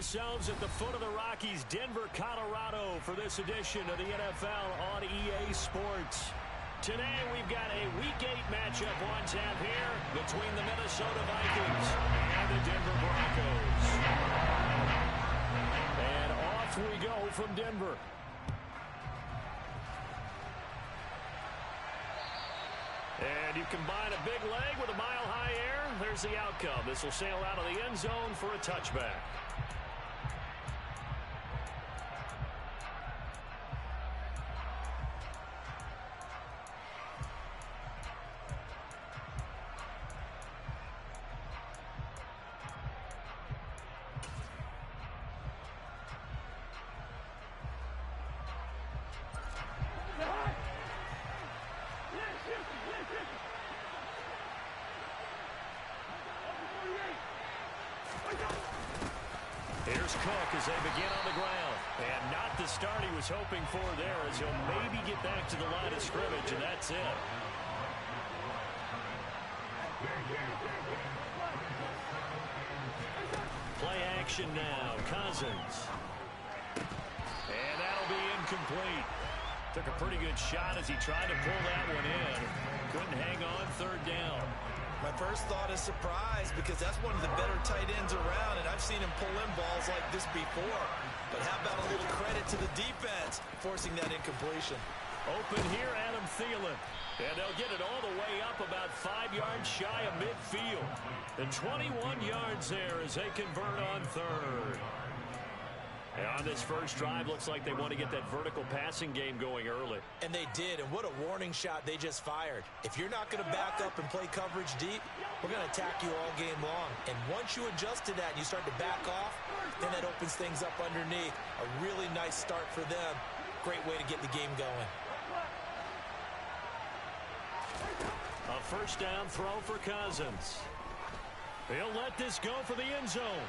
ourselves at the foot of the Rockies, Denver, Colorado, for this edition of the NFL on EA Sports. Today, we've got a Week 8 matchup on tap here between the Minnesota Vikings and the Denver Broncos. And off we go from Denver. And you combine a big leg with a mile-high air, there's the outcome. This will sail out of the end zone for a touchback. Here's Cook as they begin on the ground. And not the start he was hoping for there, as he'll maybe get back to the line of scrimmage, and that's it. Play action now. Cousins. And that'll be incomplete. Took a pretty good shot as he tried to pull that one in. Couldn't hang on third down. My first thought is surprise, because that's one of the better tight ends around, and I've seen him pull in balls like this before. But how about a little credit to the defense forcing that incompletion? Open here, Adam Thielen. And they'll get it all the way up about 5 yards shy of midfield. The 21 yards there as they convert on third. And on this first drive, looks like they want to get that vertical passing game going early. And they did, and what a warning shot they just fired. If you're not going to back up and play coverage deep, we're going to attack you all game long. And once you adjust to that and you start to back off, then that opens things up underneath. A really nice start for them. Great way to get the game going. A first down throw for Cousins. He'll let this go for the end zone.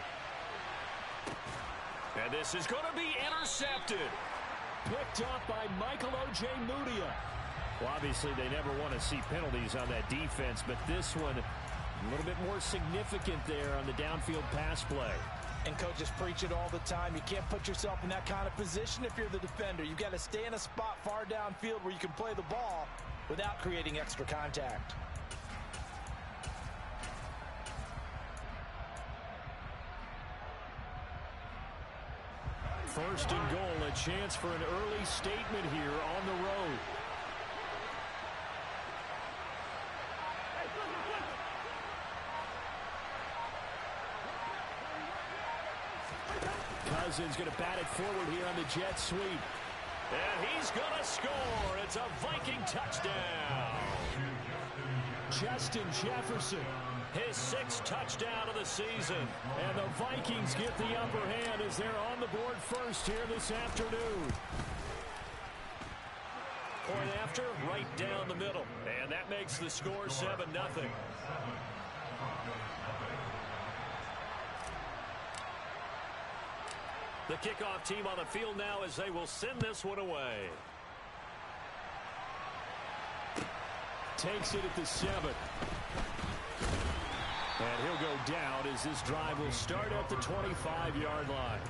And this is going to be intercepted. Picked up by Michael O.J. Mudia. Well, obviously, they never want to see penalties on that defense, but this one a little bit more significant there on the downfield pass play. And coaches preach it all the time. You can't put yourself in that kind of position if you're the defender. You've got to stay in a spot far downfield where you can play the ball without creating extra contact. First and goal, a chance for an early statement here on the road. Cousins going to bat it forward here on the jet sweep. And he's going to score. It's a Viking touchdown. Justin Jefferson. His 6th touchdown of the season. And the Vikings get the upper hand as they're on the board first here this afternoon. Point after, right down the middle. And that makes the score 7-0. The kickoff team on the field now as they will send this one away. Takes it at the 7. And he'll go down as this drive will start at the 25-yard line.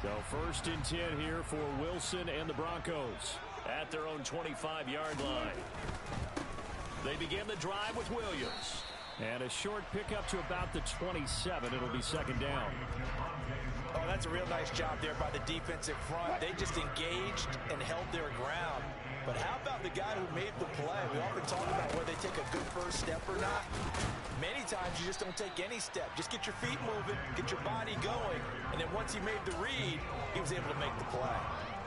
So first and 10 here for Wilson and the Broncos at their own 25-yard line. They begin the drive with Williams. And a short pickup to about the 27. It'll be second down. Oh, that's a real nice job there by the defensive front. They just engaged and held their ground. But how about the guy who made the play? We often talk about whether they take a good first step or not. Many times you just don't take any step. Just get your feet moving, get your body going, and then once he made the read, he was able to make the play.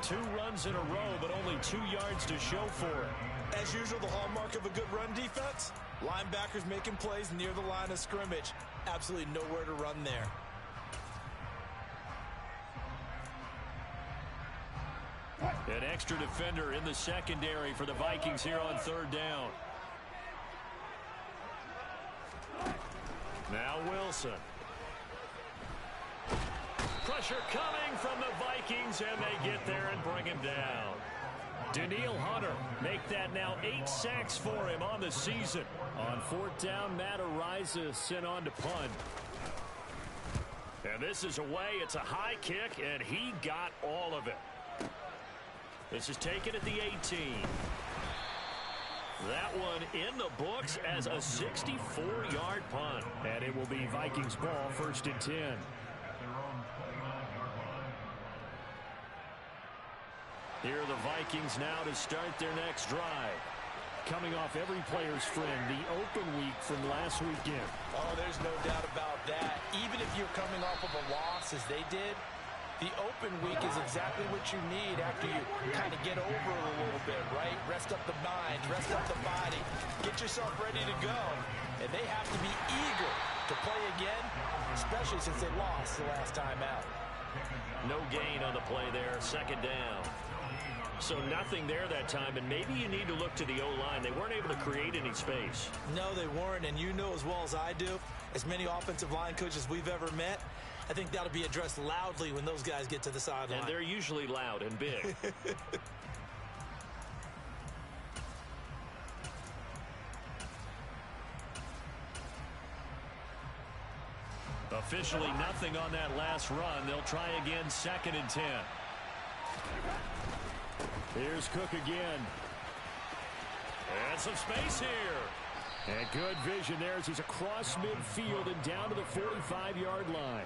2 runs in a row, but only 2 yards to show for it. As usual, the hallmark of a good run defense, linebackers making plays near the line of scrimmage. Absolutely nowhere to run there. An extra defender in the secondary for the Vikings here on third down. Now Wilson. Pressure coming from the Vikings, and they get there and bring him down. Daniil Hunter make that now 8 sacks for him on the season. On 4th down, Matt Araiza sent on to punt. And this is away. It's a high kick, and he got all of it. This is taken at the 18. That one in the books as a 64-yard punt. And it will be Vikings ball, 1st and 10. Here are the Vikings now to start their next drive. Coming off every player's friend, the open week from last weekend. Oh, there's no doubt about that. Even if you're coming off of a loss as they did, the open week is exactly what you need after you kind of get over it a little bit, right? Rest up the mind, rest up the body, get yourself ready to go. And they have to be eager to play again, especially since they lost the last time out. No gain on the play there, 2nd down. So nothing there that time, and maybe you need to look to the O-line. They weren't able to create any space. No, they weren't, and you know as well as I do, as many offensive line coaches we've ever met, I think that'll be addressed loudly when those guys get to the sideline. And they're usually loud and big. Officially nothing on that last run. They'll try again, 2nd and 10. Here's Cook again. And some space here. And good vision there as he's across midfield and down to the 45-yard line.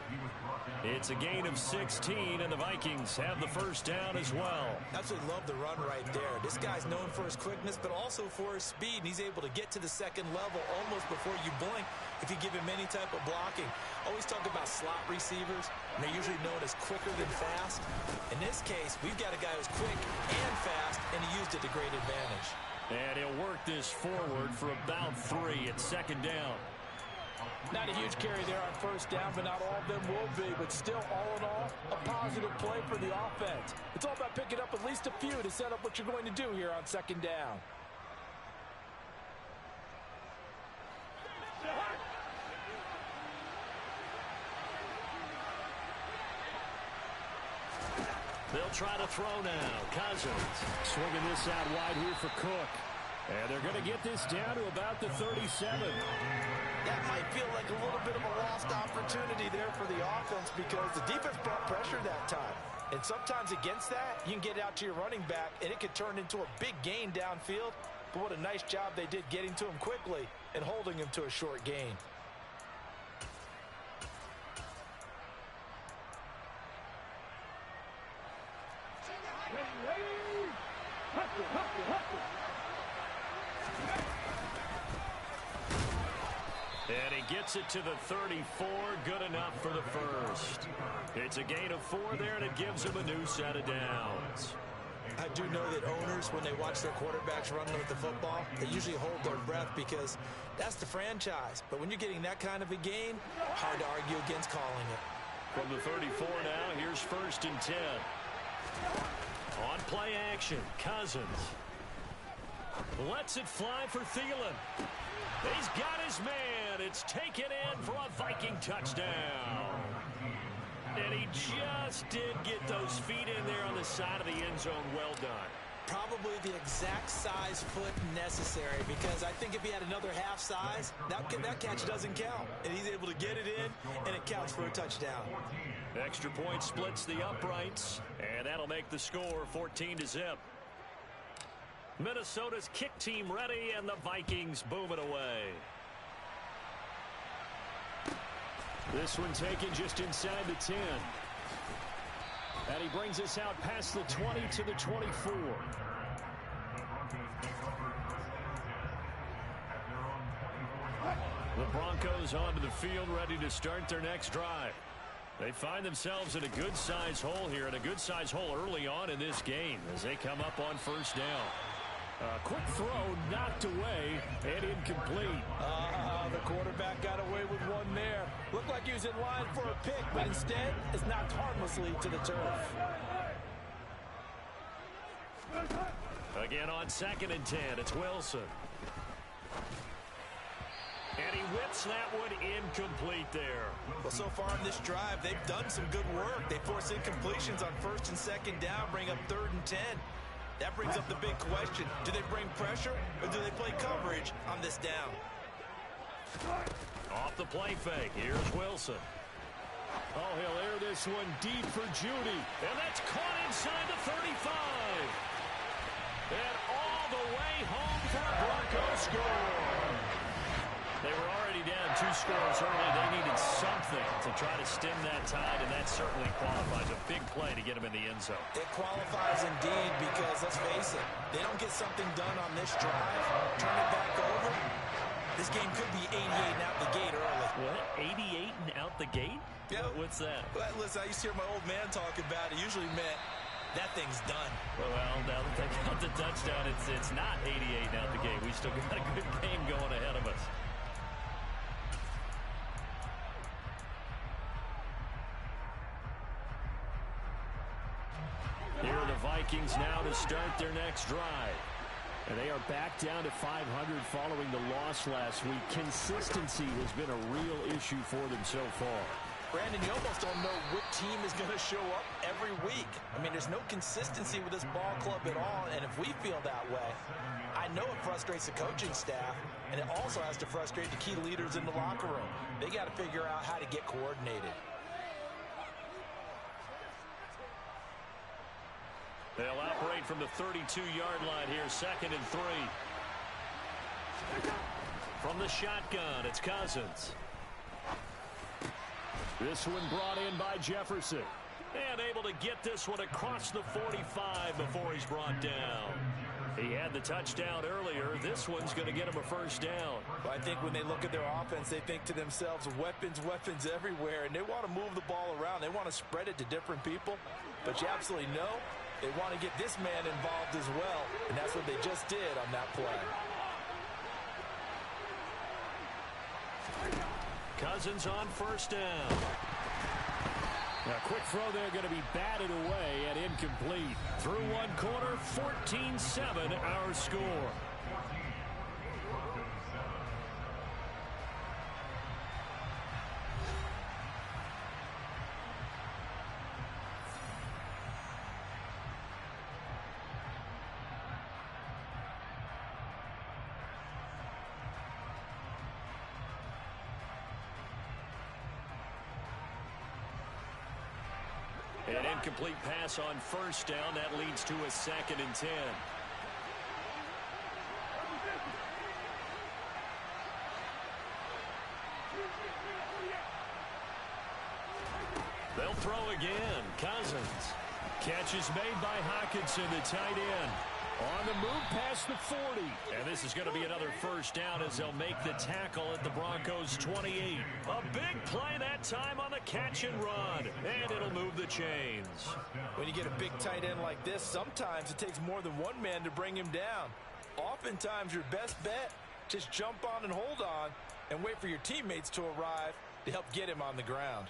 It's a gain of 16, and the Vikings have the 1st down as well. Absolutely love the run right there. This guy's known for his quickness, but also for his speed, and he's able to get to the 2nd level almost before you blink if you give him any type of blocking. Always talk about slot receivers, and they're usually known as quicker than fast. In this case, we've got a guy who's quick and fast, and he used it to great advantage. And he'll work this forward for about 3 at 2nd down. Not a huge carry there on 1st down, but not all of them will be. But still, all in all, a positive play for the offense. It's all about picking up at least a few to set up what you're going to do here on 2nd down. They'll try to throw now. Cousins swinging this out wide here for Cook. And they're going to get this down to about the 37. That might feel like a little bit of a lost opportunity there for the offense because the defense brought pressure that time. And sometimes against that, you can get out to your running back, and it could turn into a big gain downfield. But what a nice job they did getting to him quickly and holding him to a short gain. And he gets it to the 34. Good enough for the 1st. It's a gain of 4 there, and it gives him a new set of downs. I do know that owners, when they watch their quarterbacks run with the football, they usually hold their breath because that's the franchise. But when you're getting that kind of a gain, hard to argue against calling it. From the 34 now, here's 1st and 10. On play action, Cousins lets it fly for Thielen. He's got his man. It's taken in for a Viking touchdown. And he just did get those feet in there on the side of the end zone. Well done. Probably the exact size foot necessary because I think if he had another half size, that catch doesn't count. And he's able to get it in, and it counts for a touchdown. Extra point splits the uprights, and that'll make the score 14-0. Minnesota's kick team ready, and the Vikings boom it away. This one taken just inside the 10. And he brings us out past the 20 to the 24. The Broncos onto the field, ready to start their next drive. They find themselves in a good-sized hole here, and a good-sized hole early on in this game as they come up on 1st down. A quick throw knocked away and incomplete. The quarterback got away with one there. Looked like he was in line for a pick, but instead it's knocked harmlessly to the turf. Again on 2nd and 10, it's Wilson. And And he whips that one incomplete there. Well, so far on this drive, they've done some good work. They force incompletions on 1st and 2nd down, bring up 3rd and 10. That brings up the big question. Do they bring pressure or do they play coverage on this down? Off the play fake. Here's Wilson. Oh, he'll air this one deep for Judy. And that's caught inside the 35. And all the way home for a Broncos score. They were already down 2 scores early. They needed something to try to stem that tide, and that certainly qualifies. A big play to get them in the end zone. It qualifies indeed because, let's face it, they don't get something done on this drive, turn it back over. This game could be 88 and out the gate early. What? 88 and out the gate? Yeah. What's that? Well, listen, I used to hear my old man talk about it. Usually meant that thing's done. Well, now that they got the touchdown, it's not 88 and out the gate. We still got a good game going ahead of us. Here are the Vikings now to start their next drive. And they are back down to 500 following the loss last week. Consistency has been a real issue for them so far. Brandon, you almost don't know what team is going to show up every week. I mean, there's no consistency with this ball club at all, and if we feel that way, I know it frustrates the coaching staff, and it also has to frustrate the key leaders in the locker room. They got to figure out how to get coordinated. They'll operate from the 32-yard line here, 2nd and 3. From the shotgun, it's Cousins. This one brought in by Jefferson. And able to get this one across the 45 before he's brought down. He had the touchdown earlier. This one's going to get him a 1st down. Well, I think when they look at their offense, they think to themselves, weapons everywhere, and they want to move the ball around. They want to spread it to different people. But you absolutely know they want to get this man involved as well, and that's what they just did on that play. Cousins on 1st down. A quick throw there going to be batted away and incomplete. Through one quarter, 14-7 our score. An incomplete pass on 1st down. That leads to a 2nd and 10. They'll throw again. Cousins. Catch is made by Hockenson, the tight end. On the move past the 40. And this is going to be another 1st down as they'll make the tackle at the Broncos' 28. A big play that time on the catch and run. And it'll move the chains. When you get a big tight end like this, sometimes it takes more than one man to bring him down. Oftentimes your best bet, just jump on and hold on and wait for your teammates to arrive to help get him on the ground.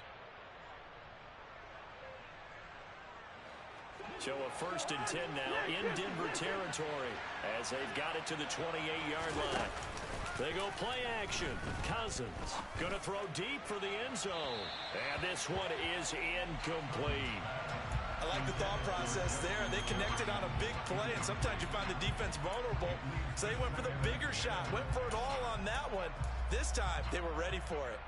So a 1st and 10 now in Denver territory as they've got it to the 28-yard line. They go play action. Cousins going to throw deep for the end zone. And this one is incomplete. I like the thought process there. They connected on a big play, and sometimes you find the defense vulnerable. So they went for the bigger shot, went for it all on that one. This time, they were ready for it.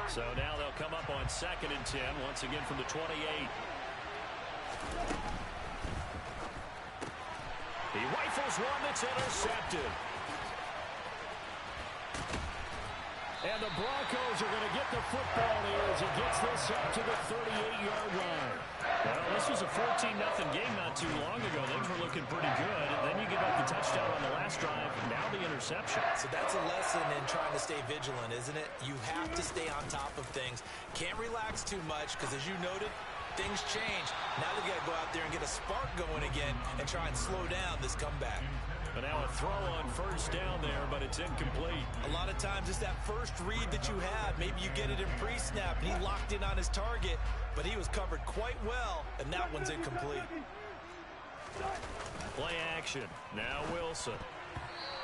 So now they'll come up on 2nd and 10, once again from the 28. He rifles one that's intercepted. And the Broncos are going to get the football here as he gets this up to the 38-yard line. Well, this was a 14-0 game not too long ago. Things were looking pretty good. And then you give up the touchdown on the last drive, and now the interception. So that's a lesson in trying to stay vigilant, isn't it? You have to stay on top of things. Can't relax too much because, as you noted, things change. Now they've got to go out there and get a spark going again and try and slow down this comeback. But now a throw on 1st down there, but it's incomplete. A lot of times it's that first read that you have. Maybe you get it in pre-snap, and he locked in on his target, but he was covered quite well, and that one's incomplete. Play action. Now Wilson.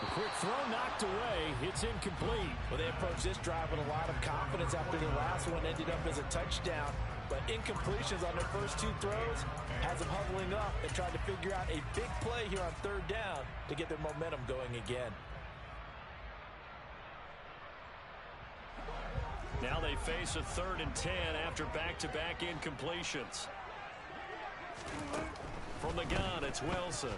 A quick throw knocked away. It's incomplete. Well, they approached this drive with a lot of confidence after the last one ended up as a touchdown. But incompletions on their first two throws has them huddling up and trying to figure out a big play here on third down to get their momentum going again. Now they face a 3rd and 10 after back-to-back incompletions. From the gun, it's Wilson.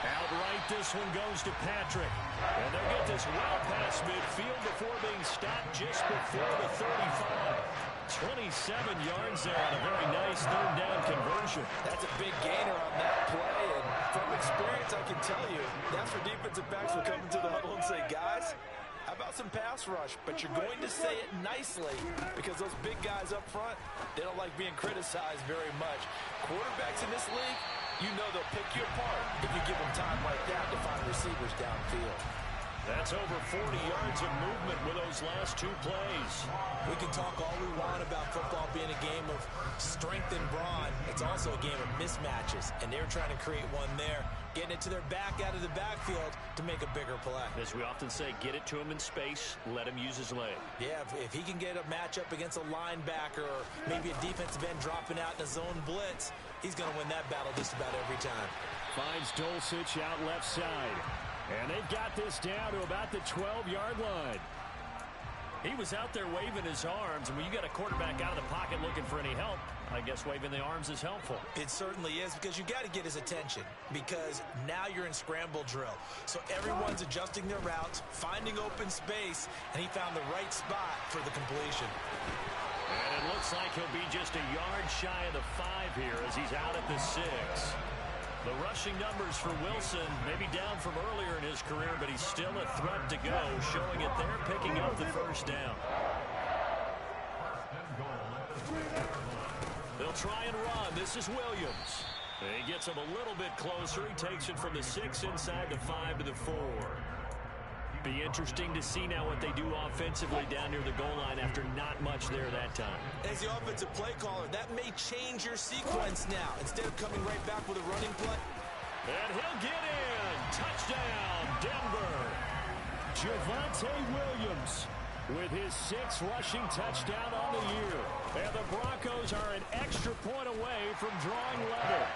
Outright, this one goes to Patrick. And they'll get this well past midfield before being stopped just before the 35. 27 yards there on a very nice 3rd down conversion. That's a big gainer on that play, and from experience, I can tell you, that's where defensive backs will come into the huddle and say, guys, how about some pass rush? But you're going to say it nicely because those big guys up front, they don't like being criticized very much. Quarterbacks in this league, you know they'll pick you apart if you give them time like that to find receivers downfield. That's over 40 yards of movement with those last two plays. We can talk all we want about football being a game of strength and brawn. It's also a game of mismatches, and they're trying to create one there, getting it to their back out of the backfield to make a bigger play. As we often say, get it to him in space, let him use his leg. Yeah, if he can get a matchup against a linebacker or maybe a defensive end dropping out in a zone blitz, he's going to win that battle just about every time. Finds Dulcich out left side. And they've got this down to about the 12-yard line. He was out there waving his arms, and when you got a quarterback out of the pocket looking for any help, I guess waving the arms is helpful. It certainly is, because you got to get his attention, because now you're in scramble drill. So everyone's adjusting their routes, finding open space, and he found the right spot for the completion. And it looks like he'll be just a yard shy of the 5 here as he's out at the 6. The rushing numbers for Wilson may be down from earlier in his career, but he's still a threat to go, showing it there, picking up the first down. They'll try and run. This is Williams. He gets him a little bit closer. He takes it from the 6 inside the 5 to the 4. Be interesting to see now what they do offensively down near the goal line after not much there that time. As the offensive play caller, that may change your sequence now. Instead of coming right back with a running play. And he'll get in. Touchdown, Denver. Javonte Williams with his 6th rushing touchdown on the year. And the Broncos are an extra point away from drawing level.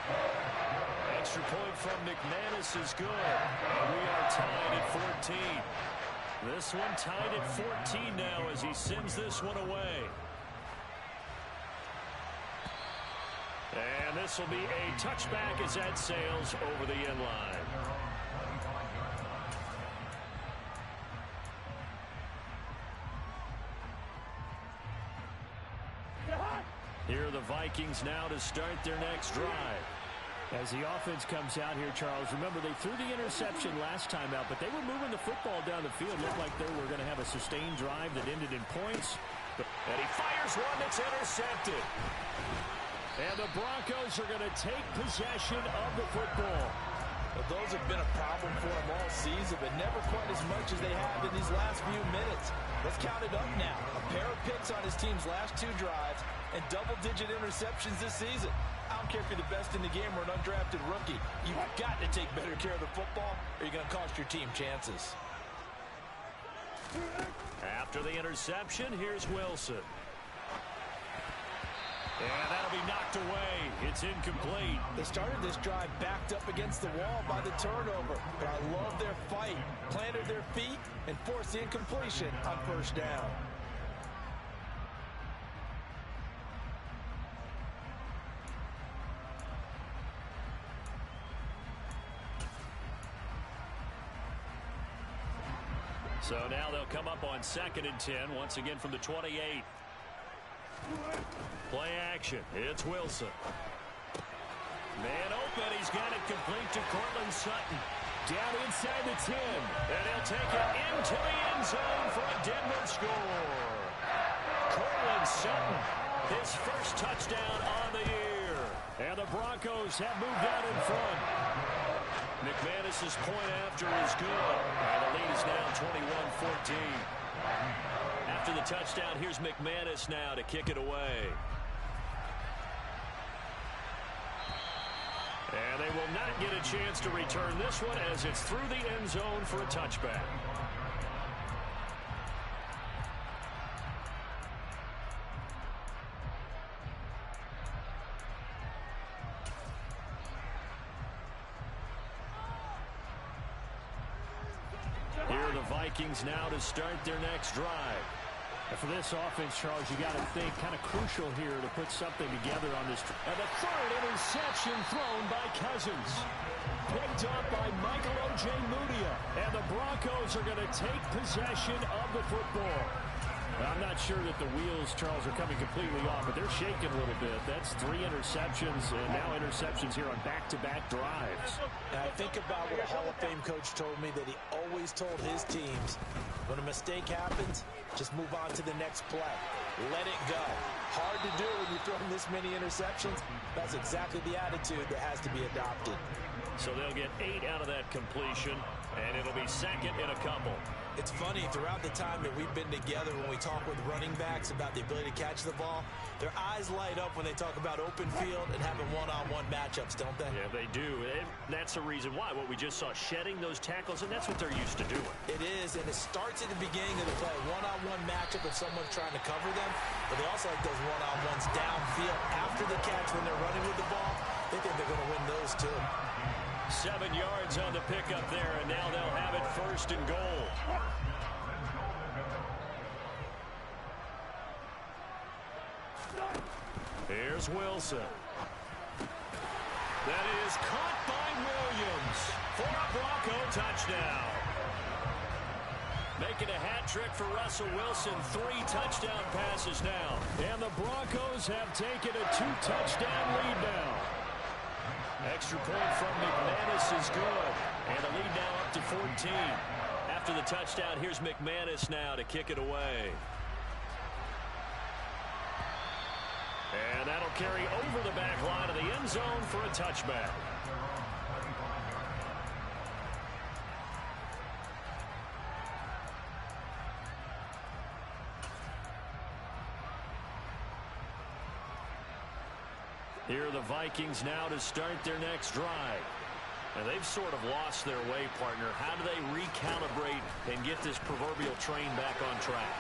Extra point from McManus is good. And we are tied at 14. This one tied at 14 now as he sends this one away. And this will be a touchback as that sails over the end line. Here are the Vikings now to start their next drive. As the offense comes out here, Charles, remember they threw the interception last time out, but they were moving the football down the field. Looked like they were going to have a sustained drive that ended in points. And he fires one that's intercepted. And the Broncos are going to take possession of the football. Well, those have been a problem for them all season, but never quite as much as they have in these last few minutes. Let's count it up now. A pair of picks on his team's last 2 drives and double-digit interceptions this season. I don't care if you're the best in the game or an undrafted rookie. You've got to take better care of the football or you're going to cost your team chances. After the interception, here's Wilson. And that'll be knocked away. It's incomplete. They started this drive backed up against the wall by the turnover. But I love their fight. Planted their feet and forced the incompletion on first down. So now they'll come up on 2nd and 10, once again from the 28. Play action. It's Wilson. Man open. He's got it complete to Cortland Sutton. Down inside the 10. And he'll take it into the end zone for a Denver score. Cortland Sutton, his first touchdown on the year. And the Broncos have moved out in front. McManus's point after is good. And the lead is now 21-14. After the touchdown, here's McManus now to kick it away. And they will not get a chance to return this one as it's through the end zone for a touchback. Here are the Vikings now to start their next drive. And for this offense, Charles, you got to think kind of crucial here to put something together on this. And the third interception thrown by Cousins. Picked up by Michael Ojemudia. And the Broncos are going to take possession of the football. I'm not sure that the wheels, Charles, are coming completely off, but they're shaking a little bit. That's 3 interceptions, and now interceptions here on back-to-back drives. And I think about what a Hall of Fame coach told me, that he always told his teams, when a mistake happens, just move on to the next play. Let it go. Hard to do when you're throwing this many interceptions. That's exactly the attitude that has to be adopted. So they'll get 8 out of that completion, and it'll be second in a couple. It's funny, throughout the time that we've been together, when we talk with running backs about the ability to catch the ball, their eyes light up when they talk about open field and having one-on-one matchups, don't they? Yeah, they do. And that's the reason why. What we just saw, shedding those tackles, and that's what they're used to doing. It is, and it starts at the beginning of the play. One-on-one matchup if someone's trying to cover them, but they also like those one-on-ones downfield after the catch when they're running with the ball. They think they're going to win those too. 7 yards on the pickup there, and now they'll have it first and goal. Here's Wilson. That is caught by Williams for a Bronco touchdown. Making a hat trick for Russell Wilson. 3 touchdown passes now. And the Broncos have taken a 2-touchdown lead now. Extra point from McManus is good. And the lead now up to 14. After the touchdown, here's McManus now to kick it away. And that'll carry over the back line of the end zone for a touchback. Here are the Vikings now to start their next drive. And they've sort of lost their way, partner. How do they recalibrate and get this proverbial train back on track?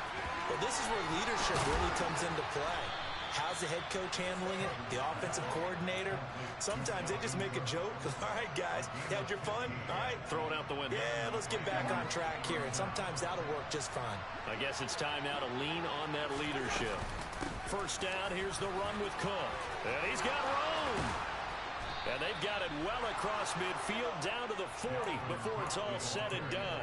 Well, this is where leadership really comes into play. How's the head coach handling it? The offensive coordinator? Sometimes they just make a joke. All right, guys, you had your fun? All right. Throw it out the window. Yeah, let's get back on track here. And sometimes that'll work just fine. I guess it's time now to lean on that leadership. First down, here's the run with Cook. And he's got room. And they've got it well across midfield down to the 40 before it's all said and done.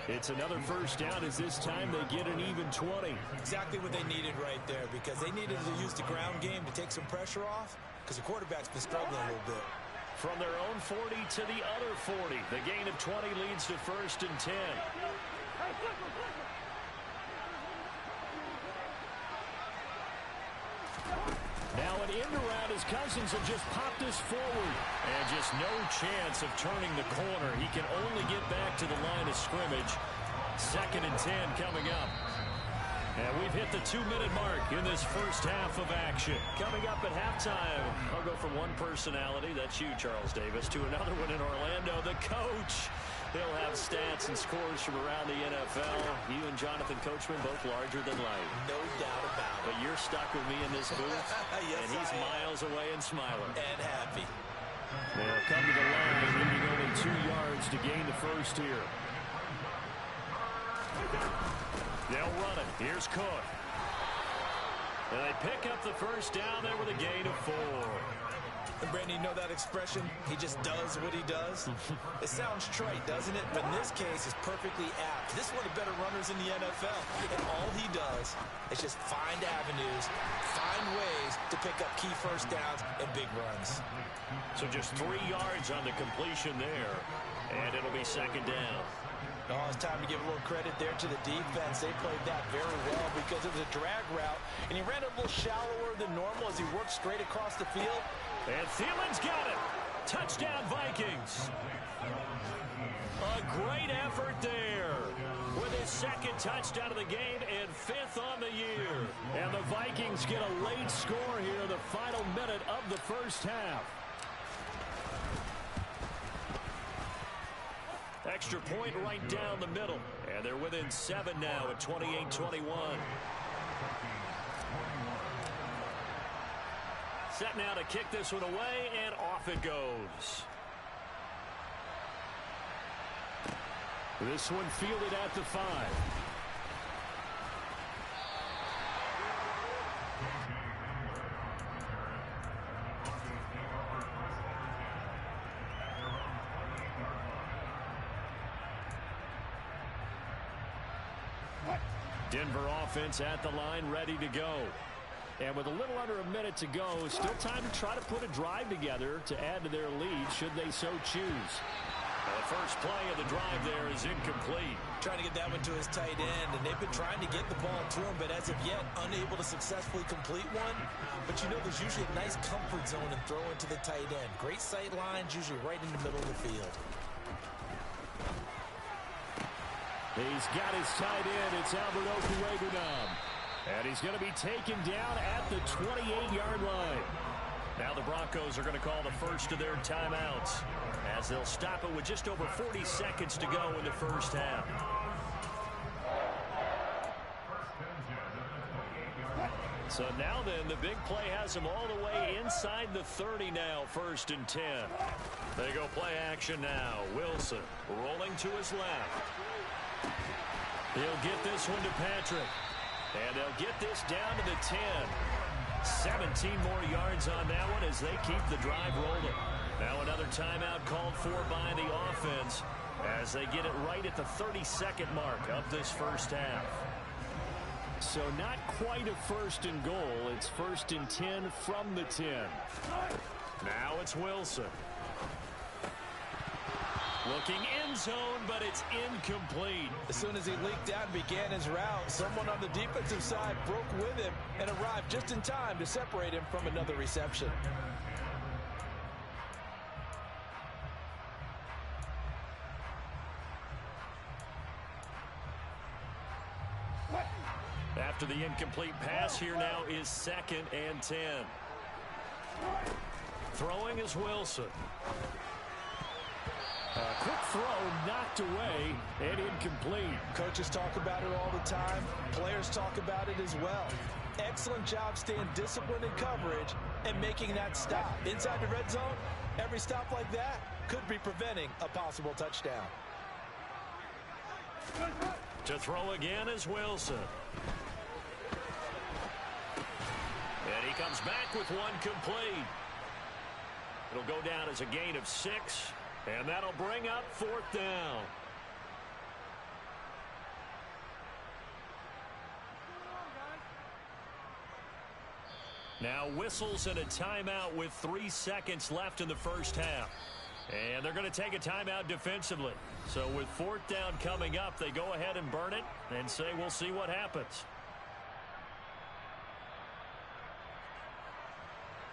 It's another first down as this time they get an even 20. Exactly what they needed right there, because they needed to use the ground game to take some pressure off, because the quarterback's been struggling a little bit. From their own 40 to the other 40. The gain of 20 leads to first and 10. Now an end around as Cousins have just popped this forward. And just no chance of turning the corner. He can only get back to the line of scrimmage. Second and 10 coming up. And we've hit the 2-minute mark in this first half of action. Coming up at halftime, I'll go from one personality, that's you, Charles Davis, to another one in Orlando, the coach. He'll have stats and scores from around the NFL. You and Jonathan Coachman both larger than life. No doubt about it. But you're stuck with me in this booth, yes, and he's miles away and smiling. And happy. They'll come to the line, needing only 2 yards to gain the first here. They'll run it. Here's Cook. And they pick up the first down there with a gain of 4. And Brandon, you know that expression? He just does what he does. It sounds trite, doesn't it? But in this case, it's perfectly apt. This is one of the better runners in the NFL. And all he does is just find avenues, find ways to pick up key first downs and big runs. So just 3 yards on the completion there. And it'll be second down. Oh, it's time to give a little credit there to the defense. They played that very well because it was a drag route. And he ran a little shallower than normal as he worked straight across the field. And Thielen's got it. Touchdown, Vikings. A great effort there with his second touchdown of the game and 5th on the year. And the Vikings get a late score here in the final minute of the first half. Extra point right down the middle. And they're within 7 now at 28-21. Set now to kick this one away, and off it goes. This one fielded at the 5. Denver offense at the line, ready to go. And with a little under a minute to go, still time to try to put a drive together to add to their lead should they so choose. Now the first play of the drive there is incomplete. Trying to get that one to his tight end, and they've been trying to get the ball to him, but as of yet, unable to successfully complete one. But you know, there's usually a nice comfort zone and throw into the tight end. Great sight lines, usually right in the middle of the field. He's got his tight end. It's Alberto Cuegunam. And he's going to be taken down at the 28-yard line. Now the Broncos are going to call the first of their timeouts, as they'll stop it with just over 40 seconds to go in the first half. So now then, the big play has them all the way inside the 30 now, 1st and 10. They go play action now. Wilson rolling to his left. He'll get this one to Patrick. And they'll get this down to the 10. 17 more yards on that one as they keep the drive rolling. Now another timeout called for by the offense as they get it right at the 32nd mark of this first half. So not quite a 1st and goal. It's 1st and 10 from the 10. Now it's Wilson. Looking end zone, but it's incomplete. As soon as he leaked out and began his route, someone on the defensive side broke with him and arrived just in time to separate him from another reception. After the incomplete pass, here now is 2nd and 10. Throwing is Wilson. A quick throw knocked away and incomplete. Coaches talk about it all the time. Players talk about it as well. Excellent job staying disciplined in coverage and making that stop. Inside the red zone, every stop like that could be preventing a possible touchdown. To throw again is Wilson. And he comes back with one complete. It'll go down as a gain of 6. And that'll bring up 4th down. Now whistles and a timeout with 3 seconds left in the first half. And they're going to take a timeout defensively. So with 4th down coming up, they go ahead and burn it and say we'll see what happens.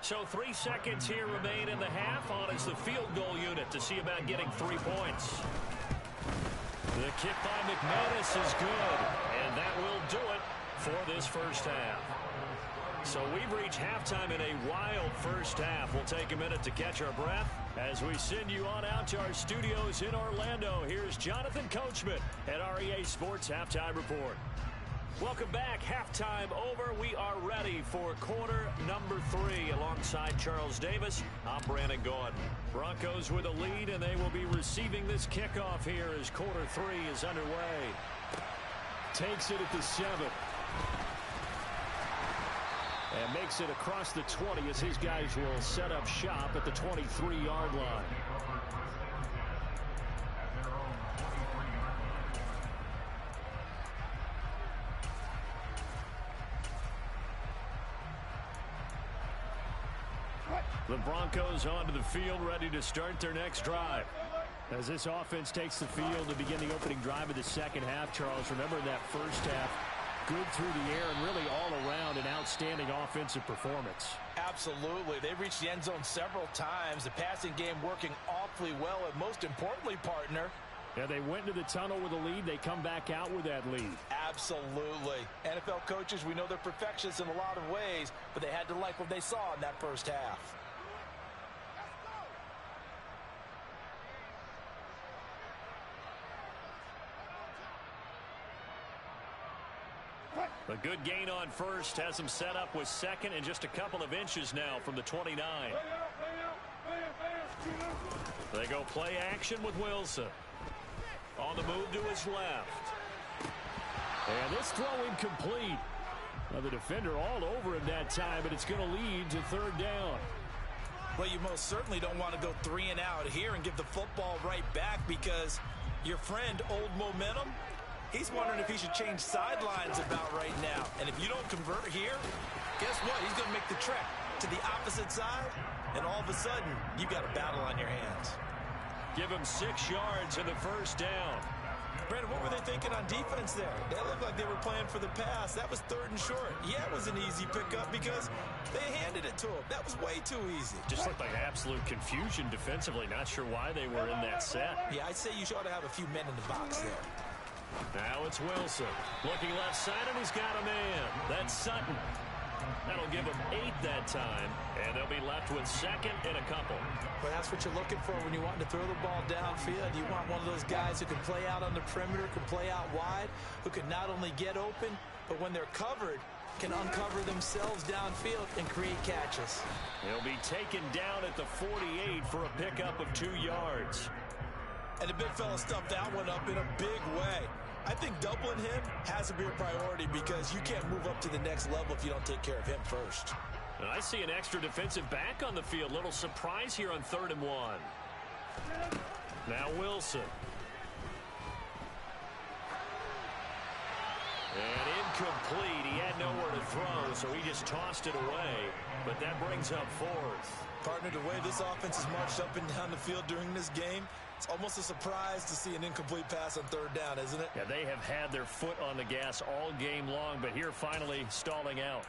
So 3 seconds here remain in the half. On is the field goal unit to see about getting 3 points. The kick by McManus is good, and that will do it for this first half. So we've reached halftime in a wild first half. We'll take a minute to catch our breath as we send you on out to our studios in Orlando. Here's Jonathan Coachman at REA Sports Halftime Report. Welcome back. Halftime over. We are ready for quarter number 3 alongside Charles Davis. I'm Brandon Gaudin. Broncos with a lead, and they will be receiving this kickoff here as quarter 3 is underway. Takes it at the 7. And makes it across the 20 as his guys will set up shop at the 23-yard line. The Broncos onto the field, ready to start their next drive. As this offense takes the field to begin the opening drive of the second half, Charles, remember that first half, good through the air and really all around an outstanding offensive performance. Absolutely. They reached the end zone several times. The passing game working awfully well, and most importantly, partner, yeah, they went into the tunnel with a lead. They come back out with that lead. Absolutely. NFL coaches, we know they're perfectionists in a lot of ways, but they had to like what they saw in that first half. A good gain on first has him set up with second and just a couple of inches now from the 29. They go play action with Wilson. On the move to his left. And this throw incomplete. Now the defender all over him that time, but it's going to lead to third down. Well, you most certainly don't want to go 3 and out here and give the football right back because your friend, Old Momentum, he's wondering if he should change sidelines about right now. And if you don't convert here, guess what? He's going to make the trek to the opposite side, and all of a sudden, you've got a battle on your hands. Give him 6 yards in the first down. Brandon, what were they thinking on defense there? They looked like they were playing for the pass. That was 3rd and short. Yeah, it was an easy pickup because they handed it to him. That was way too easy. Just looked like absolute confusion defensively. Not sure why they were in that set. Yeah, I'd say you ought to have a few men in the box there. Now it's Wilson. Looking left side, and he's got a man. That's Sutton. That'll give them 8 that time, and they'll be left with second and a couple. But that's what you're looking for when you want to throw the ball downfield. You want one of those guys who can play out on the perimeter, can play out wide, who can not only get open, but when they're covered, can uncover themselves downfield and create catches. He'll be taken down at the 48 for a pickup of 2 yards. And the big fella stuffed that one up in a big way. I think doubling him has to be a priority because you can't move up to the next level if you don't take care of him first. And I see an extra defensive back on the field. Little surprise here on 3rd and 1. Now Wilson. And incomplete. He had nowhere to throw, so he just tossed it away. But that brings up 4th. Partner, the way this offense has marched up and down the field during this game, it's almost a surprise to see an incomplete pass on 3rd down, isn't it? Yeah, they have had their foot on the gas all game long, but here finally stalling out.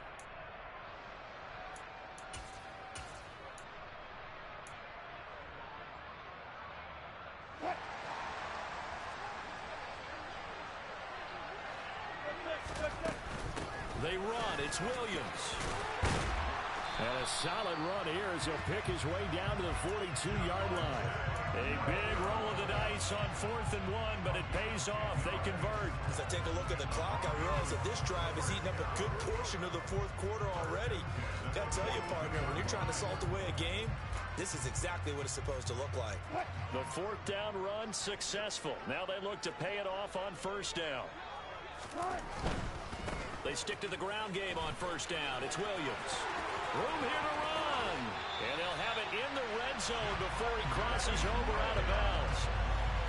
They run. It's Williams. And a solid run here as he'll pick his way down to the 42-yard line. A big roll of the dice on 4th and 1, but it pays off. They convert. As I take a look at the clock, I realize that this drive is eating up a good portion of the 4th quarter already. Got to tell you, partner, when you're trying to salt away a game, this is exactly what it's supposed to look like. The 4th down run successful. Now they look to pay it off on 1st down. They stick to the ground game on 1st down. It's Williams. Room here to run. And they'll have it in the red zone before he crosses over out of bounds.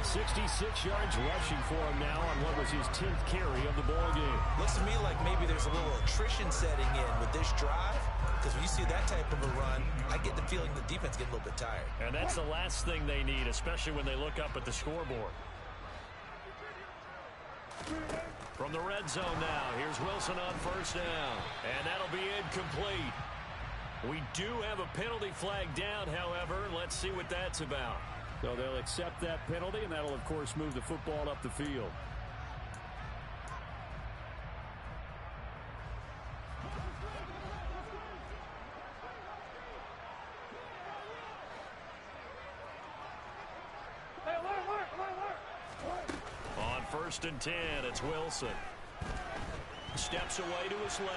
66 yards rushing for him now on what was his 10th carry of the ball game. Looks to me like maybe there's a little attrition setting in with this drive. Because when you see that type of a run, I get the feeling the defense getting a little bit tired. And that's the last thing they need, especially when they look up at the scoreboard. From the red zone now, here's Wilson on 1st down. And that'll be incomplete. We do have a penalty flag down, however. Let's see what that's about. So they'll accept that penalty, and that'll, of course, move the football up the field. On 1st and 10, it's Wilson. Steps away to his left.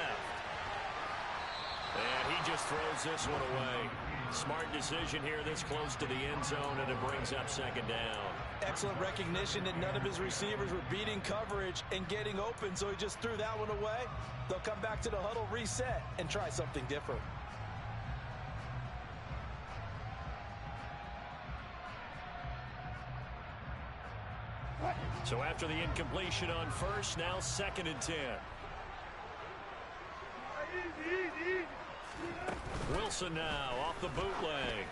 And he just throws this one away. Smart decision here this close to the end zone, and it brings up 2nd down. Excellent recognition that none of his receivers were beating coverage and getting open, so he just threw that one away. They'll come back to the huddle, reset, and try something different. So after the incompletion on 1st, now 2nd and 10. Wilson now off the bootleg.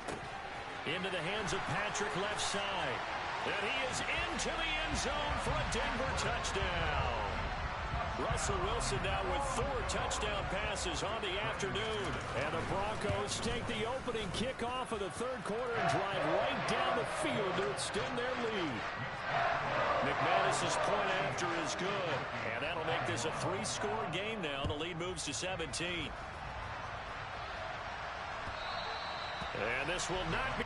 Into the hands of Patrick left side. And he is into the end zone for a Denver touchdown. Russell Wilson now with 4 touchdown passes on the afternoon. And the Broncos take the opening kickoff of the 3rd quarter and drive right down the field to extend their lead. McManus's point after is good. And that'll make this a 3-score game now. The lead moves to 17. And this will not be...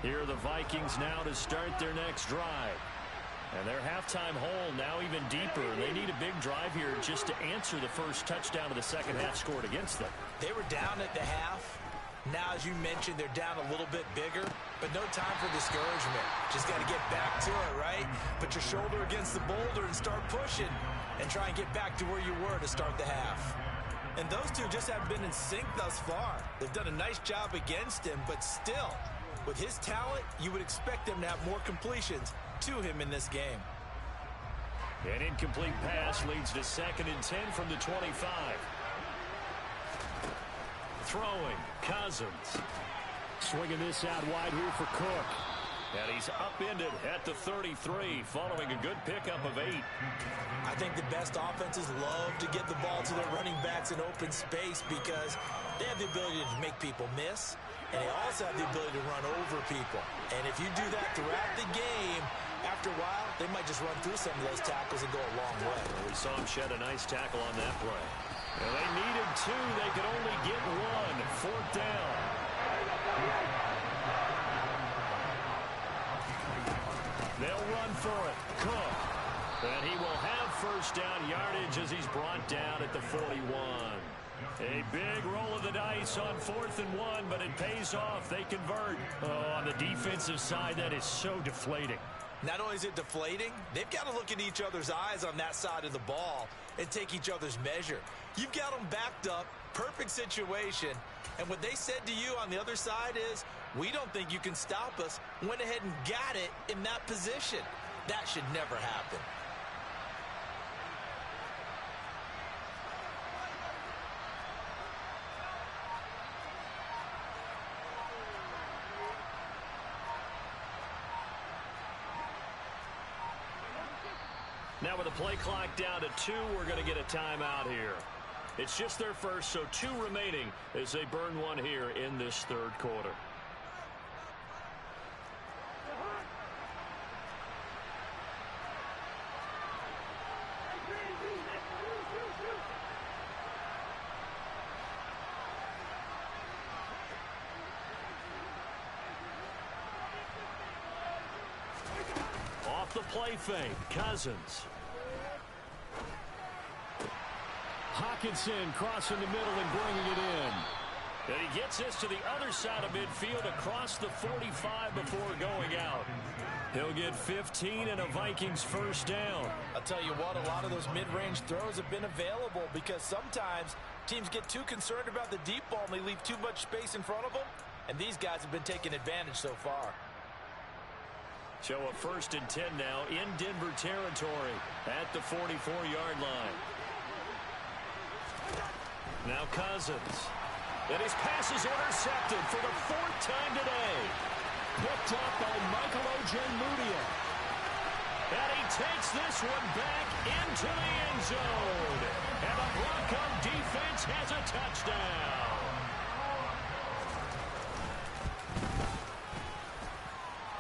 Here are the Vikings now to start their next drive. And their halftime hole now even deeper. They need a big drive here just to answer the first touchdown of the second half scored against them. They were down at the half. Now, as you mentioned, they're down a little bit bigger, but no time for discouragement. Just got to get back to it, right? Put your shoulder against the boulder and start pushing and try and get back to where you were to start the half. And those two just haven't been in sync thus far. They've done a nice job against him, but still, with his talent, you would expect them to have more completions to him in this game. An incomplete pass leads to 2nd and 10 from the 25. Throwing, Cousins. Swinging this out wide here for Cook. And he's upended at the 33, following a good pickup of 8. I think the best offenses love to get the ball to their running backs in open space because they have the ability to make people miss, and they also have the ability to run over people. And if you do that throughout the game, after a while, they might just run through some of those tackles and go a long way. Well, we saw him shed a nice tackle on that play. And they needed 2. They could only get 1. 4th down. They'll run for it. Cook. And he will have first down yardage as he's brought down at the 41. A big roll of the dice on 4th and 1, but it pays off. They convert. Oh, on the defensive side, that is so deflating. Not only is it deflating, they've got to look in each other's eyes on that side of the ball and take each other's measure. You've got them backed up, perfect situation, and what they said to you on the other side is, we don't think you can stop us. Went ahead and got it in that position. That should never happen. Now with the play clock down to 2, we're going to get a timeout here. It's just their first, so 2 remaining as they burn 1 here in this 3rd quarter. Off the play fake, Cousins. Hawkinson crossing the middle and bringing it in. And he gets this to the other side of midfield across the 45 before going out. He'll get 15 and a Vikings first down. I'll tell you what, a lot of those mid-range throws have been available because sometimes teams get too concerned about the deep ball and they leave too much space in front of them. And these guys have been taking advantage so far. So a 1st and 10 now in Denver territory at the 44-yard line. Now Cousins. And his pass is intercepted for the 4th time today. Picked up by Michael Ojemudia. And he takes this one back into the end zone. And the Bronco defense has a touchdown.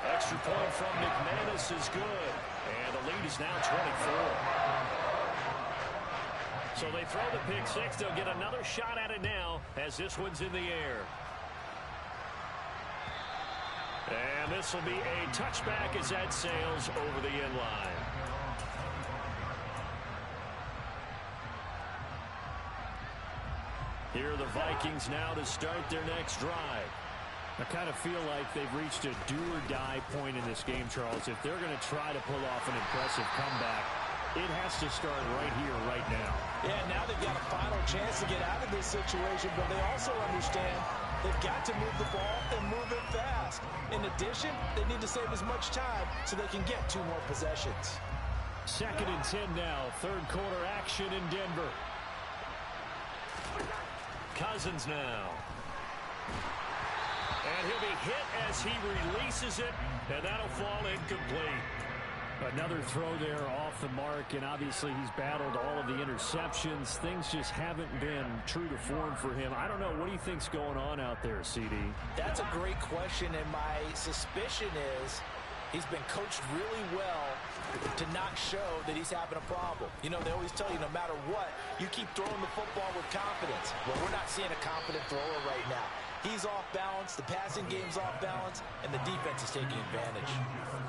Extra point from McManus is good. And the lead is now 24. So they throw the pick 6. They'll get another shot at it now as this one's in the air. And this will be a touchback as that sails over the end line. Here are the Vikings now to start their next drive. I kind of feel like they've reached a do-or-die point in this game, Charles. If they're going to try to pull off an impressive comeback, it has to start right here, right now. Yeah, now they've got a final chance to get out of this situation, but they also understand they've got to move the ball and move it fast. In addition, they need to save as much time so they can get 2 more possessions. 2nd and 10 now, 3rd quarter action in Denver. Cousins now. And he'll be hit as he releases it, and that'll fall incomplete. Another throw there off the mark, and obviously he's battled all of the interceptions. Things just haven't been true to form for him. I don't know. What do you think's going on out there, CD? That's a great question, and my suspicion is he's been coached really well to not show that he's having a problem. You know, they always tell you no matter what, you keep throwing the football with confidence. Well, we're not seeing a confident thrower right now. He's off balance, the passing game's off balance, and the defense is taking advantage.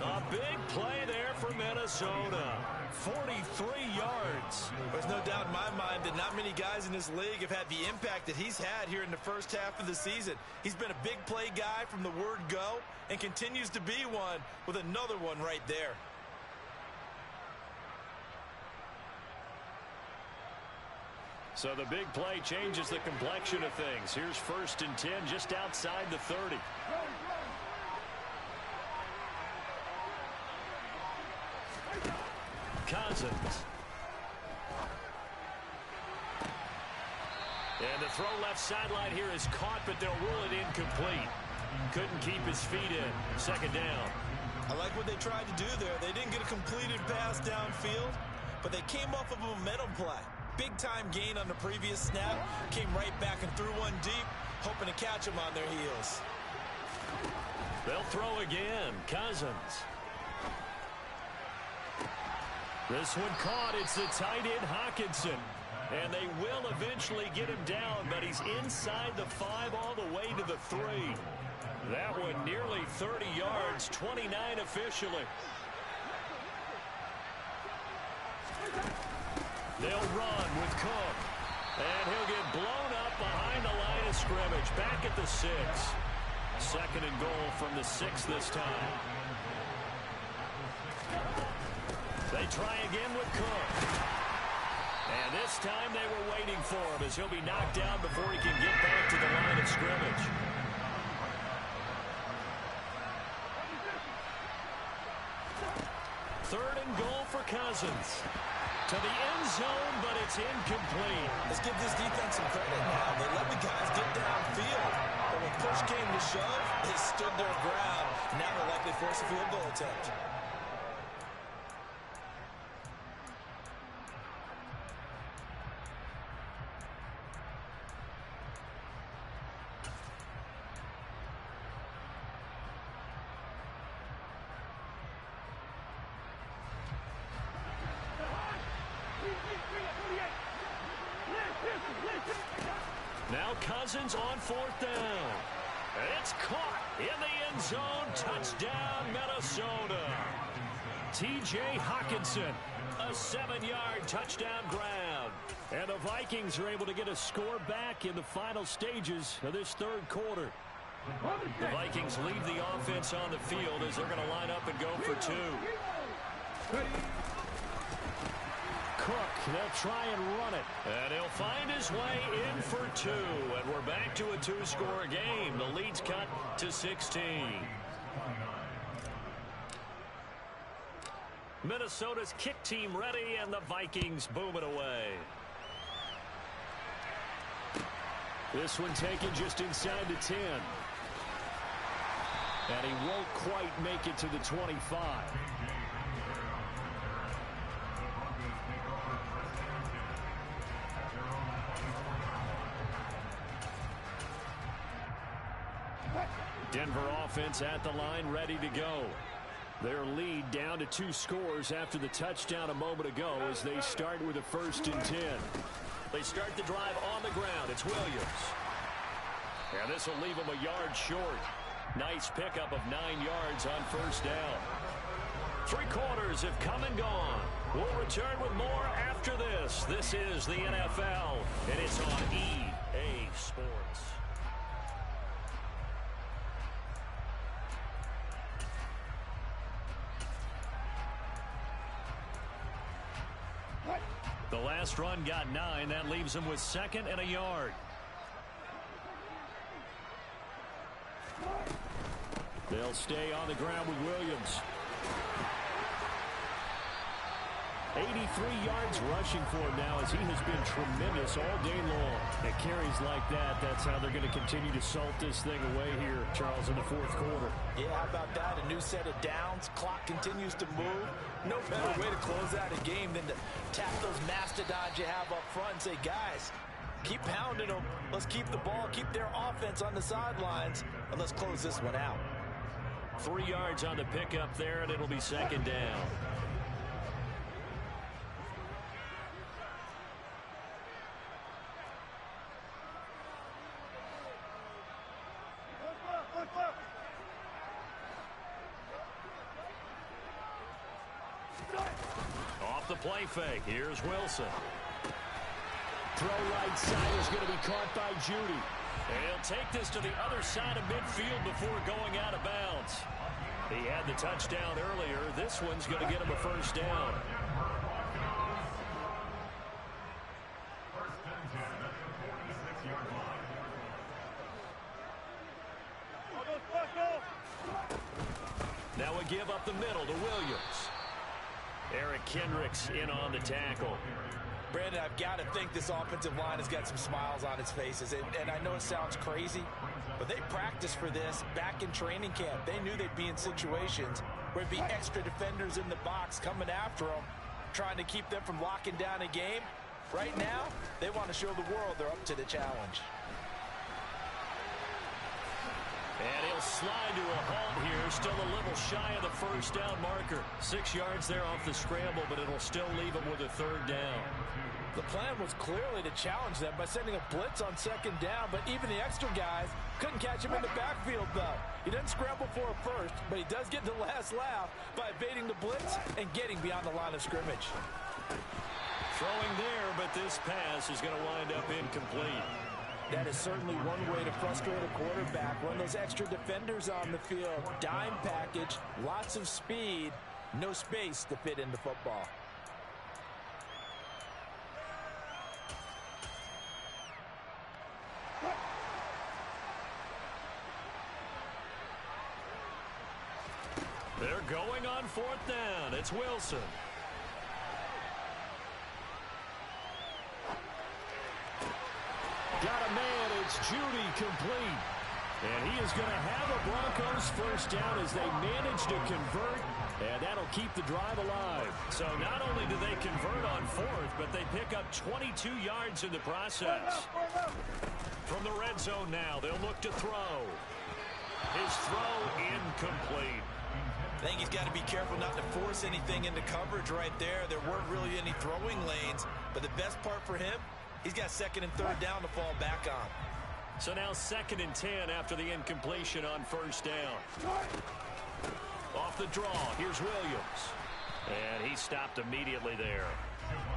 A big play there for Minnesota. 43 yards. There's no doubt in my mind that not many guys in this league have had the impact that he's had here in the first half of the season. He's been a big play guy from the word go and continues to be one with another one right there. So the big play changes the complexion of things. Here's 1st and 10 just outside the 30. Cousins. And the throw left sideline here is caught, but they'll rule it incomplete. Couldn't keep his feet in. 2nd down. I like what they tried to do there. They didn't get a completed pass downfield, but they came off of a momentum play. Big-time gain on the previous snap. Came right back and threw one deep, hoping to catch them on their heels. They'll throw again. Cousins. This one caught. It's the tight end, Hockenson. And they will eventually get him down, but he's inside the 5 all the way to the 3. That one nearly 30 yards, 29 officially. They'll run with Cook. And he'll get blown up behind the line of scrimmage. Back at the 6. 2nd and goal from the 6 this time. They try again with Cook. And this time they were waiting for him as he'll be knocked down before he can get back to the line of scrimmage. Third and goal for Cousins. To the end zone, but it's incomplete. Let's give this defense some credit now. They let the guys get downfield. But when push came to shove, they stood their ground. Now they're likely to force a field goal attempt. Now Cousins on 4th down. And it's caught in the end zone. Touchdown, Minnesota. T.J. Hockenson, a 7-yard touchdown grab. And the Vikings are able to get a score back in the final stages of this 3rd quarter. The Vikings leave the offense on the field as they're going to line up and go for 2. Cook, they'll try and run it. And he'll find his way in for 2. And we're back to a 2-score game. The lead's cut to 16. Minnesota's kick team ready, and the Vikings boom it away. This one taken just inside the 10. And he won't quite make it to the 25. Denver offense at the line, ready to go. Their lead down to 2 scores after the touchdown a moment ago as they start with a 1st and 10. They start the drive on the ground. It's Williams. And this will leave them a yard short. Nice pickup of 9 yards on 1st down. 3 quarters have come and gone. We'll return with more after this. This is the NFL, and it's on EA Sports. The last run got 9. That leaves them with 2nd and a yard. They'll stay on the ground with Williams. 83 yards rushing for him now as he has been tremendous all day long. And carries like that, that's how they're going to continue to salt this thing away here, Charles, in the 4th quarter. Yeah, how about that? A new set of downs. Clock continues to move. No better way to close out a game than to tap those mastodons you have up front and say, guys, keep pounding them. Let's keep the ball, keep their offense on the sidelines, and let's close this one out. 3 yards on the pickup there, and it'll be 2nd down. off the play fake. Here's Wilson. Throw right side is going to be caught by Judy. He'll take this to the other side of midfield before going out of bounds. He had the touchdown earlier. This one's going to get him a first down. Now a give up the middle to Williams. Eric Kendricks in on the tackle. Brandon, I've got to think this offensive line has got some smiles on its faces. And I know it sounds crazy, but they practiced for this back in training camp. They knew they'd be in situations where there'd be extra defenders in the box coming after them, trying to keep them from locking down a game. Right now, they want to show the world they're up to the challenge. And he'll slide to a halt here, still a little shy of the first down marker. 6 yards there off the scramble, but it'll still leave him with a third down. The plan was clearly to challenge them by sending a blitz on second down, but even the extra guys couldn't catch him in the backfield, though. He doesn't scramble for a first, but he does get the last laugh by evading the blitz and getting beyond the line of scrimmage. Throwing there, but this pass is going to wind up incomplete. That is certainly one way to frustrate a quarterback. Run those extra defenders on the field. Dime package, lots of speed, no space to fit into football. They're going on fourth down. It's Wilson. Got a man. It's Judy complete. And he is going to have a Broncos first down as they manage to convert. And that'll keep the drive alive. So not only do they convert on fourth, but they pick up 22 yards in the process. From the red zone now, they'll look to throw. His throw incomplete. I think he's got to be careful not to force anything into coverage right there. There weren't really any throwing lanes, but the best part for him, he's got second and third down to fall back on. So now 2nd and 10 after the incompletion on first down. Off the draw, here's Williams. And he stopped immediately there.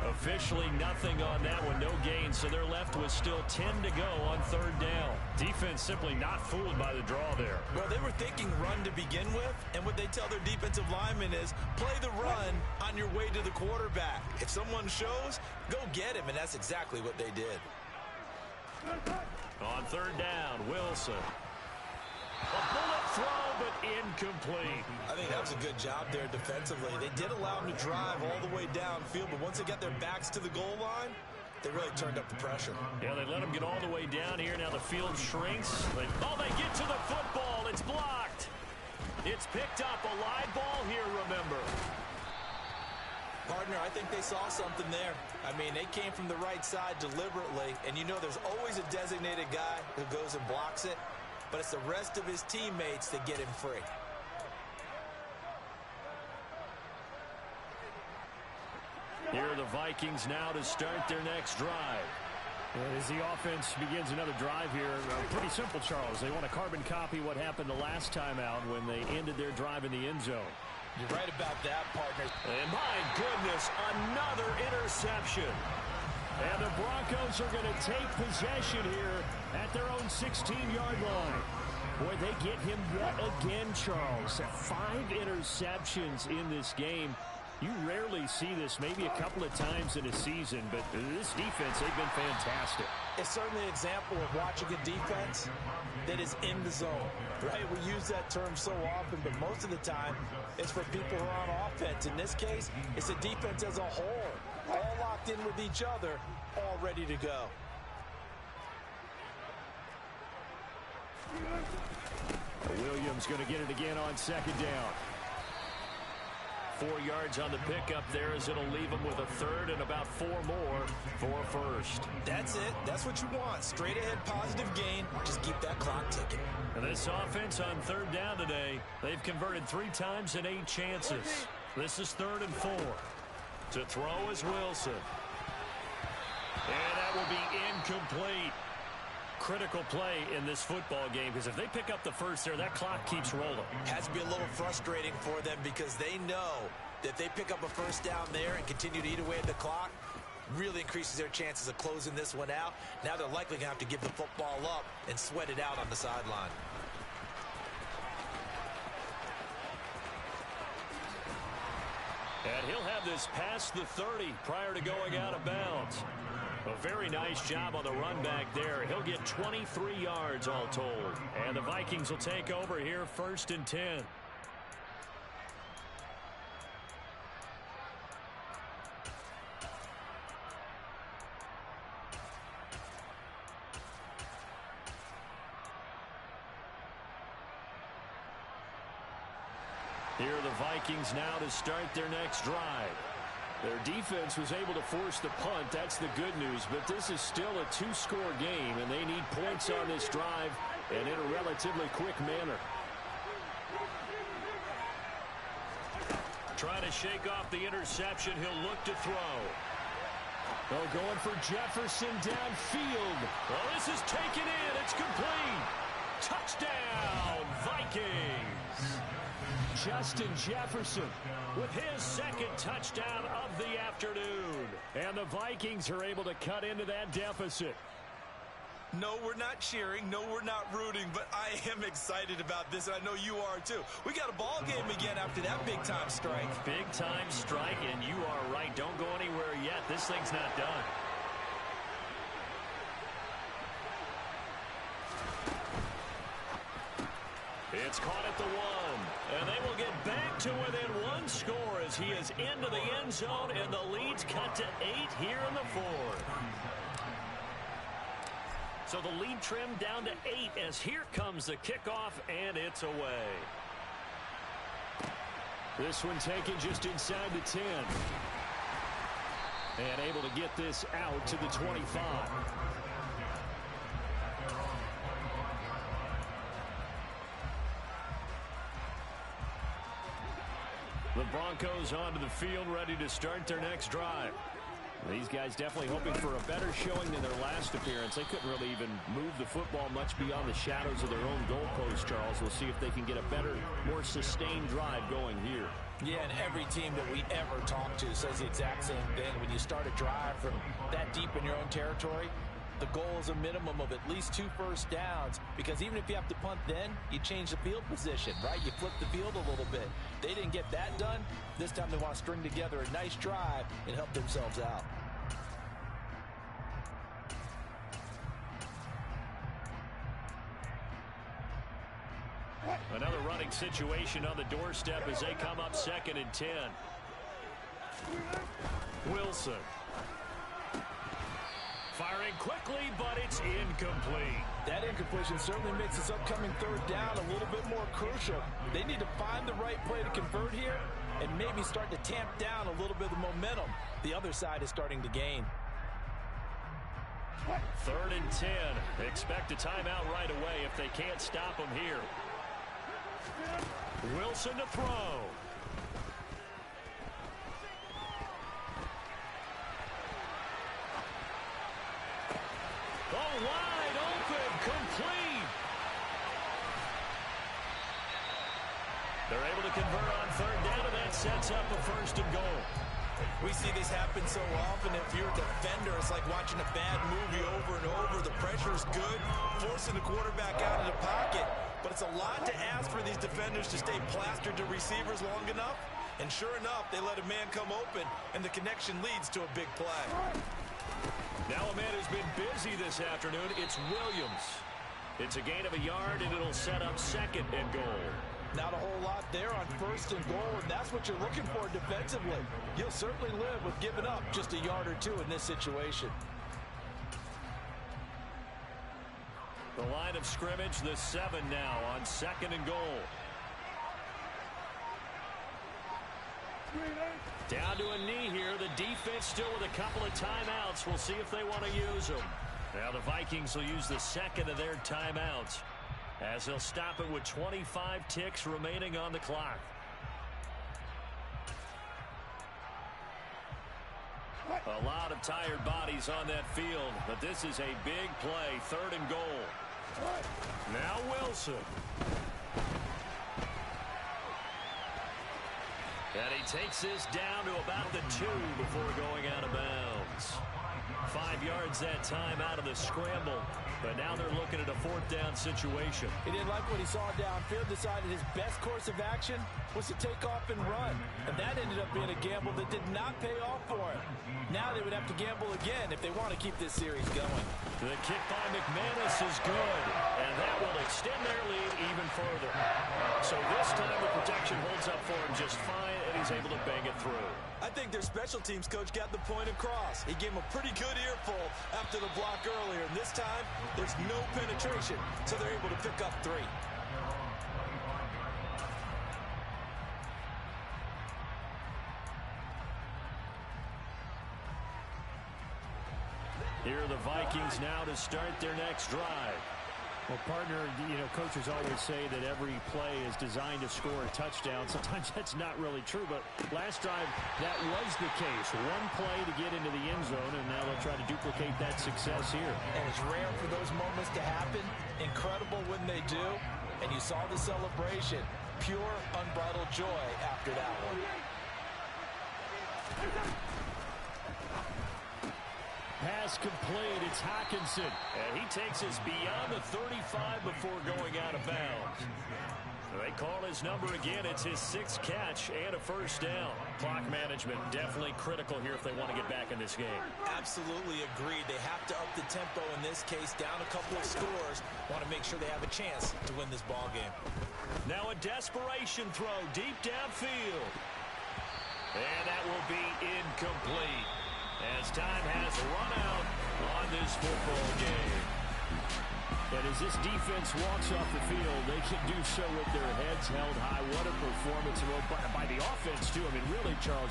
Officially nothing on that one, no gain, so they're left with still 10 to go on third down. Defense simply not fooled by the draw there. Well, they were thinking run to begin with, and what they tell their defensive linemen is play the run on your way to the quarterback. If someone shows, go get him, and that's exactly what they did. On third down, Wilson. A bullet throw, but incomplete. I think that was a good job there defensively. They did allow them to drive all the way downfield, but once they got their backs to the goal line, they really turned up the pressure. Yeah, they let them get all the way down here. Now the field shrinks. They get to the football. It's blocked. It's picked up. A live ball here, remember. Partner, I think they saw something there. I mean, they came from the right side deliberately, and you know there's always a designated guy who goes and blocks it, but it's the rest of his teammates that get him free. Here are the Vikings now to start their next drive. And as the offense begins another drive here, pretty simple, Charles. They want to carbon copy what happened the last time out when they ended their drive in the end zone. You're right about that, partner. And my goodness, another interception. And the Broncos are going to take possession here at their own 16-yard line. Boy, they get him yet again, Charles. 5 interceptions in this game. You rarely see this, maybe a couple of times in a season, but this defense, they've been fantastic. It's certainly an example of watching a defense that is in the zone, right? We use that term so often, but most of the time, it's for people who are on offense. In this case, it's a defense as a whole, all locked in with each other, all ready to go. Williams going to get it again on second down. 4 yards on the pickup there as it'll leave them with a third and about 4 more for first. That's it. That's what you want. Straight ahead positive gain. Just keep that clock ticking. And this offense on third down today, they've converted 3 times in 8 chances. This is 3rd and 4. To throw is Wilson. And that will be incomplete. Critical play in this football game because if they pick up the first there, that clock keeps rolling. Has to be a little frustrating for them because they know If they pick up a first down there and continue to eat away at the clock, really increases their chances of closing this one out. Now they're likely going to have to give the football up and sweat it out on the sideline. And he'll have this past the 30 prior to going out of bounds. A very nice job on the run back there. He'll get 23 yards all told. And the Vikings will take over here 1st and 10. Here are the Vikings now to start their next drive. Their defense was able to force the punt. That's the good news. But this is still a 2-score game, and they need points on this drive and in a relatively quick manner. Trying to shake off the interception. He'll look to throw. Oh, going for Jefferson downfield. Well, this is taken in. It's complete. Touchdown, Vikings. Justin Jefferson with his second touchdown of the afternoon. And the Vikings are able to cut into that deficit. No, we're not cheering. No, we're not rooting. But I am excited about this, and I know you are too. We got a ball game again after that big-time strike. Big-time strike, and you are right. Don't go anywhere yet. This thing's not done. It's caught at the 1, and they will get back to within 1 score as he is into the end zone, and the lead's cut to 8 here in the 4th. So the lead trimmed down to 8 as here comes the kickoff, and it's away. This one taken just inside the 10. And able to get this out to the 25. The Broncos onto the field, ready to start their next drive. These guys definitely hoping for a better showing than their last appearance. They couldn't really even move the football much beyond the shadows of their own goalpost, Charles. We'll see if they can get a better, more sustained drive going here. Yeah, and every team that we ever talk to says the exact same thing. When you start a drive from that deep in your own territory, the goal is a minimum of at least 2 first downs, because even if you have to punt then, you change the field position, right? You flip the field a little bit. They didn't get that done. This time they want to string together a nice drive and help themselves out. Another running situation on the doorstep as they come up 2nd and 10. Wilson. Firing quickly, but it's incomplete. That incompletion certainly makes this upcoming 3rd down a little bit more crucial. They need to find the right play to convert here and maybe start to tamp down a little bit of the momentum the other side is starting to gain. 3rd and 10. Expect a timeout right away if they can't stop them here. Wilson to throw. Oh, wide open, complete. They're able to convert on 3rd down, and that sets up a 1st and goal. We see this happen so often. If you're a defender, it's like watching a bad movie over and over. The pressure is good, forcing the quarterback out of the pocket. But it's a lot to ask for these defenders to stay plastered to receivers long enough. And sure enough, they let a man come open, and the connection leads to a big play. Now a man who's been busy this afternoon. It's Williams. It's a gain of a yard, and it'll set up 2nd and goal. Not a whole lot there on 1st and goal, and that's what you're looking for defensively. You'll certainly live with giving up just a yard or 2 in this situation. The line of scrimmage, the 7 now on 2nd and goal. Down to a knee here. The defense still with a couple of timeouts. We'll see if they want to use them. Now the Vikings will use the 2nd of their timeouts, as they'll stop it with 25 ticks remaining on the clock. A lot of tired bodies on that field, but this is a big play. 3rd and goal. Now Wilson. And he takes this down to about the 2 before going out of bounds. 5 yards that time out of the scramble. But now they're looking at a 4th down situation. He didn't like what he saw downfield, decided his best course of action was to take off and run. And that ended up being a gamble that did not pay off for him. Now they would have to gamble again if they want to keep this series going. The kick by McManus is good. And that will extend their lead even further. So this time the protection holds up for him just fine, and he's able to bang it through. I think their special teams coach got the point across. He gave him a pretty good earful after the block earlier. And this time, there's no penetration, so they're able to pick up 3. Here are the Vikings now to start their next drive. Well, partner, coaches always say that every play is designed to score a touchdown. Sometimes that's not really true, but last drive, that was the case. One play to get into the end zone, and now they'll try to duplicate that success here. And it's rare for those moments to happen. Incredible when they do. And you saw the celebration. Pure, unbridled joy after that one. Pass complete. It's Hockenson. And he takes us beyond the 35 before going out of bounds. They call his number again. It's his 6th catch and a 1st down. Clock management definitely critical here if they want to get back in this game. Absolutely agreed. They have to up the tempo in this case. Down a couple of scores. Want to make sure they have a chance to win this ball game. Now a desperation throw deep downfield. And that will be incomplete, as time has run out on this football game. And as this defense walks off the field, they can do so with their heads held high. What a performance by the offense, too. I mean, really, Charles.